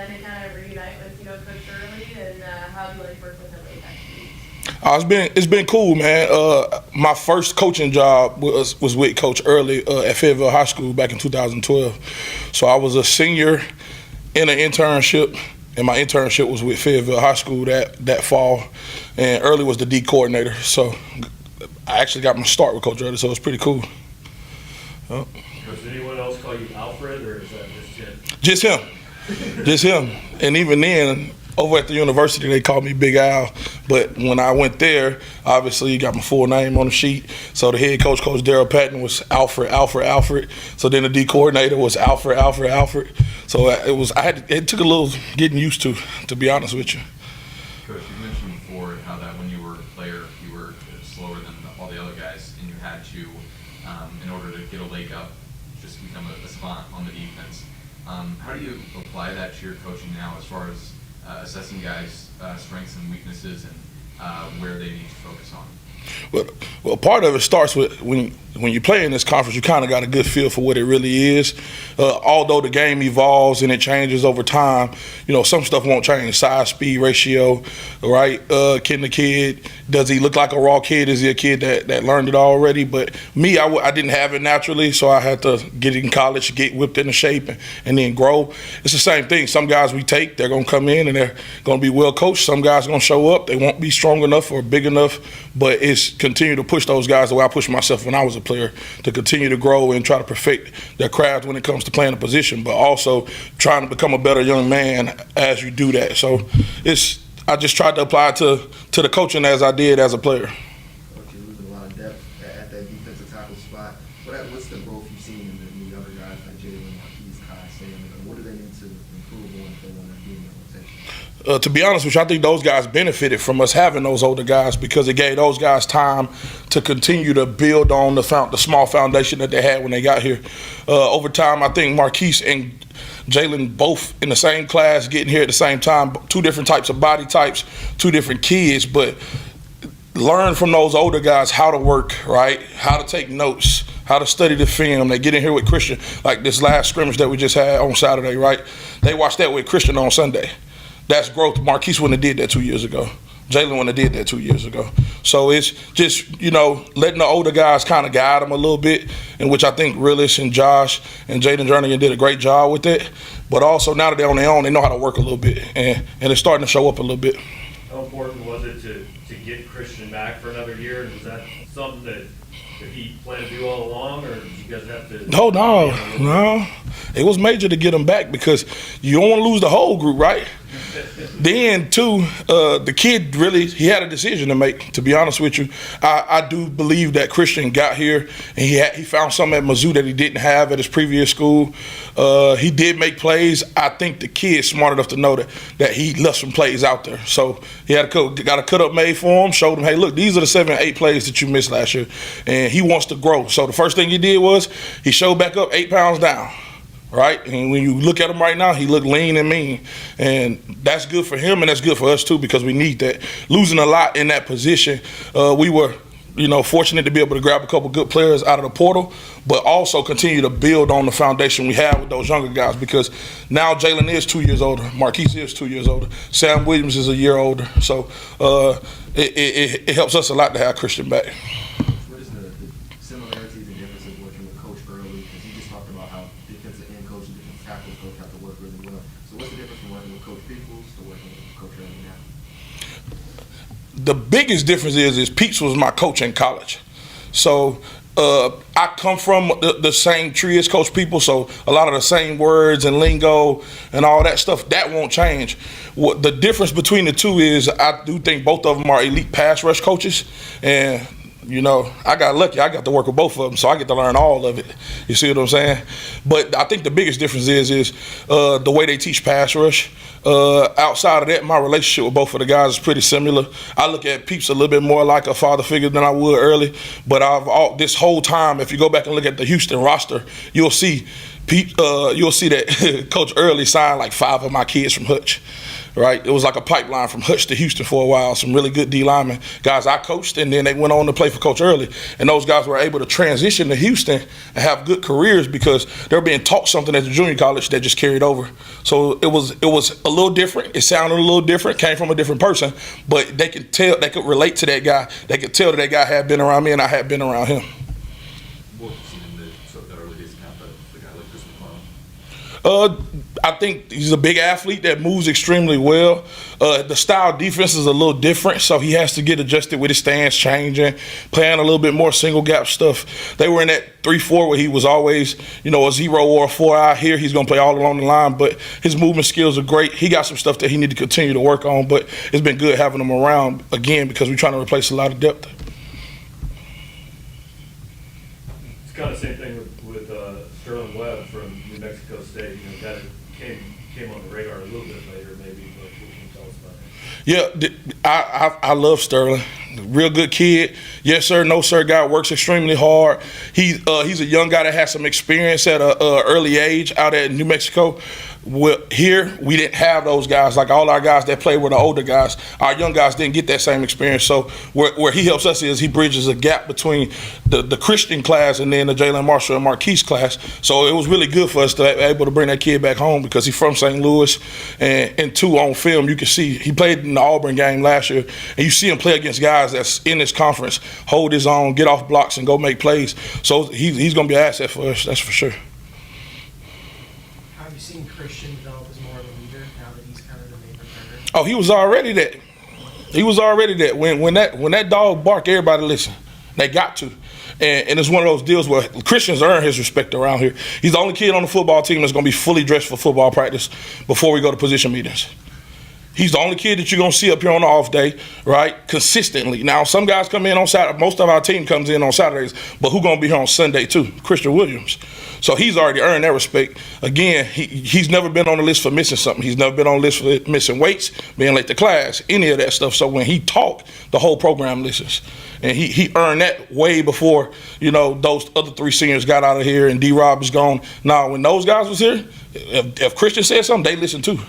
then to kind of reunite with, Coach Shirley, and how do you like work with him like It's been cool, man. My first coaching job was with Coach Early at Fayetteville High School back in 2012. So I was a senior in an internship, and my internship was with Fayetteville High School that fall, and Early was the D coordinator. So I actually got my start with Coach Early, so it was pretty cool. Coach, did anyone else call you Alfred, or is that Just him. Just him. And even then, over at the university, they called me Big Al. But when I went there, obviously, you got my full name on the sheet. So the head coach, Coach Darryl Patton, was Alfred. So then the D coordinator was Alfred. So it took a little getting used to be honest with you. Coach, you mentioned before how that when you were a player, you were slower than all the other guys, and you had to, in order to get a leg up, just become a savant on the defense. How do you apply that to your coaching now as far as assessing guys' strengths and weaknesses and where they need to focus on? Well, part of it starts with when you play in this conference, you kind of got a good feel for what it really is. Although the game evolves and it changes over time, some stuff won't change. Size, speed, ratio, right? Can the kid, does he look like a raw kid? Is he a kid that learned it already? But me, I didn't have it naturally, so I had to get in college, get whipped into shape, and then grow. It's the same thing. Some guys we take, they're going to come in and they're going to be well coached. Some guys are going to show up. They won't be strong enough or big enough, but it's continue to push those guys the way I pushed myself when I was a player, to continue to grow and try to perfect their craft when it comes to playing a position, but also trying to become a better young man as you do that. So I just tried to apply it to the coaching as I did as a player. Coach, you're losing a lot of depth at that defensive tackle spot. What's the growth you've seen in the younger guys like Jalen, Marquise, Kai, Sam, and what do they need to improve on if they want to be in the rotation? To be honest with you, I think those guys benefited from us having those older guys because it gave those guys time to continue to build on the small foundation that they had when they got here. Over time, I think Marquise and Jalen both in the same class, getting here at the same time, two different types of body types, two different kids, but learn from those older guys how to work, right? How to take notes, how to study the film. They get in here with Christian, like this last scrimmage that we just had on Saturday, right? They watched that with Christian on Sunday. That's growth. Marquise wouldn't have did that 2 years ago. Jalen wouldn't have did that 2 years ago. So it's just, letting the older guys kind of guide them a little bit, in which I think Willis and Josh and Jaden Jernigan did a great job with it. But also now that they're on their own, they know how to work a little bit, and it's starting to show up a little bit. How important was it to get Christian back for another year? And was that something that he planned to do all along, or did you guys have to? No. It was major to get him back because you don't want to lose the whole group, right? Then, too, the kid he had a decision to make, to be honest with you. I do believe that Christian got here and he found something at Mizzou that he didn't have at his previous school. He did make plays. I think the kid's smart enough to know that he left some plays out there. So he got a cut-up made for him, showed him, hey, look, these are the 7, 8 plays that you missed last year. And he wants to grow. So the first thing he did was he showed back up 8 pounds down. Right, and when you look at him right now, he look lean and mean, and that's good for him, and that's good for us too because we need that. Losing a lot in that position, we were, fortunate to be able to grab a couple good players out of the portal, but also continue to build on the foundation we have with those younger guys because now Jalen is 2 years older, Marquise is 2 years older, Sam Williams is a year older, so it helps us a lot to have Christian back. What is the similarities and differences working with Coach Early? Because you just talked about how defensive end coach and defensive tackles coach have to work really well. So what's the difference from working with Coach Peoples to working with Coach Early now? The biggest difference is Peeps was my coach in college. So I come from the same tree as Coach Peoples, so a lot of the same words and lingo and all that stuff, that won't change. What the difference between the two is I do think both of them are elite pass rush coaches, and I got lucky. I got to work with both of them, so I get to learn all of it. You see what I'm saying? But I think the biggest difference is the way they teach pass rush. Outside of that, my relationship with both of the guys is pretty similar. I look at Peeps a little bit more like a father figure than I would Early. But this whole time, if you go back and look at the Houston roster, you'll see that Coach Early signed like 5 of my kids from Hutch. right? It was like a pipeline from Hutch to Houston for a while. Some really good D linemen, guys I coached, and then they went on to play for Coach Early. And those guys were able to transition to Houston and have good careers because they're being taught something at the junior college that just carried over. So it was a little different. It sounded a little different, came from a different person, but they could tell, they could relate to that guy. They could tell that guy had been around me and I had been around him. What have you seen in the early days of camp, the guy like Chris McClellan? I think he's a big athlete that moves extremely well. The style defense is a little different, so he has to get adjusted with his stance changing, playing a little bit more single gap stuff. They were in that 3-4 where he was always, a 0 or a 4 out here. He's going to play all along the line, but his movement skills are great. He got some stuff that he need to continue to work on, but it's been good having him around again because we're trying to replace a lot of depth. It's kind of the same thing with Sterling Webb from New Mexico State. Kind of came on the radar a little bit later, maybe. But what can you tell us about him? Yeah, I love Sterling. Real good kid. Yes sir, no sir guy, works extremely hard. He's a young guy that has some experience at a early age out at New Mexico. Here, we didn't have those guys. Like all our guys that played were the older guys. Our young guys didn't get that same experience. So where he helps us is he bridges a gap between the Christian class and then the Jalen Marshall and Marquise class. So it was really good for us to be able to bring that kid back home because he's from St. Louis. And two, on film, you can see he played in the Auburn game last year. And you see him play against guys that's in this conference, hold his own, get off blocks, and go make plays. So he's going to be an asset for us, that's for sure. Have you seen Christian develop as more of a leader now that he's kind of the main returner? Oh, he was already that. He was already that. When that dog bark, everybody listen. They got to. And it's one of those deals where Christian's earned his respect around here. He's the only kid on the football team that's going to be fully dressed for football practice before we go to position meetings. He's the only kid that you're going to see up here on the off day, right, consistently. Now, some guys come in on Saturday. Most of our team comes in on Saturdays, but who's going to be here on Sunday too? Christian Williams. So he's already earned that respect. Again, he's never been on the list for missing something. He's never been on the list for missing weights, being late to class, any of that stuff. So when he talk, the whole program listens. And he earned that way before, those other 3 seniors got out of here and D-Rob is gone. Now, when those guys was here, if Christian said something, they listened too.